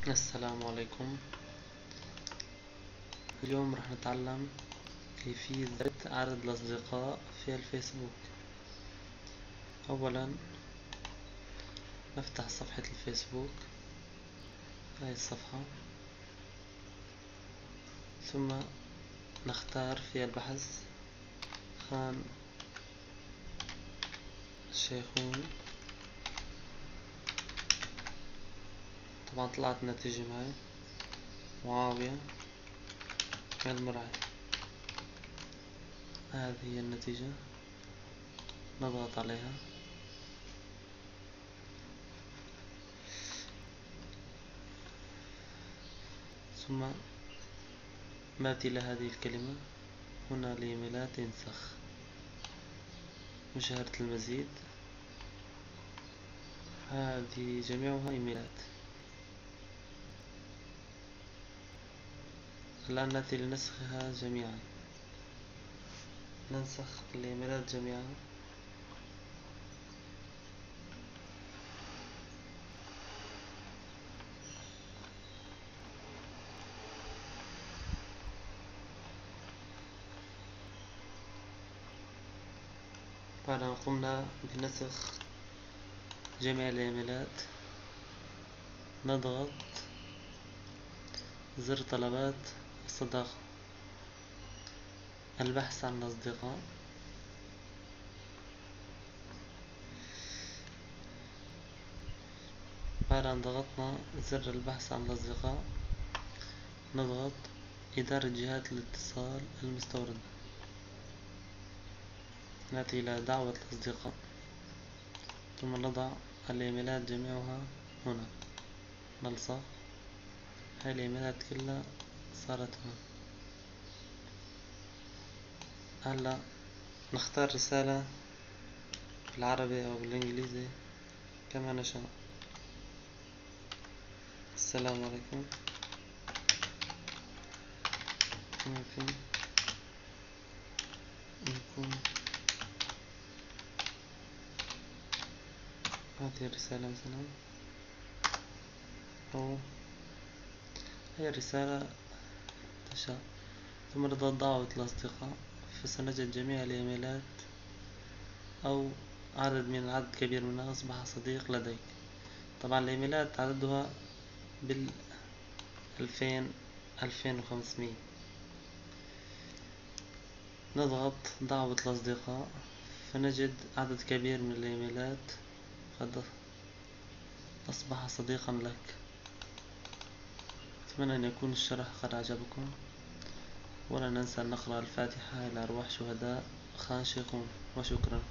السلام عليكم. اليوم راح نتعلم كيفية عرض الأصدقاء في الفيسبوك. أولا نفتح صفحة الفيسبوك، هاي الصفحة، ثم نختار في البحث خان الشيخون. طبعا طلعت النتيجة معي معاوية المرعي، هذه هي النتيجة. نضغط عليها، ثم نأتي إلى هذه الكلمة هنا الإيميلات انسخ. مشاهدة المزيد، هذه جميعها إيميلات. الآن نأتي لنسخها جميعا، ننسخ الإيميلات جميعا. بعد أن قمنا بنسخ جميع الإيميلات، نضغط زر طلبات الصداقة، البحث عن الأصدقاء. بعد أن ضغطنا زر البحث عن الأصدقاء، نضغط إدارة جهات الاتصال المستوردة. نأتي إلى دعوة الأصدقاء، ثم نضع الإيميلات جميعها هنا، نلصق. هاي الإيميلات كلها صارت هنا. هلا نختار رسالة بالعربي أو بالإنجليزي كما نشاء. السلام عليكم، ممكن نكون هذه الرسالة مثلا، أو هي الرسالة تشاء. ثم نضغط دعوة الأصدقاء، فسنجد جميع الإيميلات أو عدد كبير منها أصبح صديق لديك. طبعا الإيميلات عددها 2500. نضغط دعوة الأصدقاء، فنجد عدد كبير من الإيميلات قد أصبح صديقا لك. أتمنى أن يكون الشرح قد أعجبكم، ولا ننسى أن نقرأ الفاتحة إلى أرواح شهداء خان شيخون. وشكرا.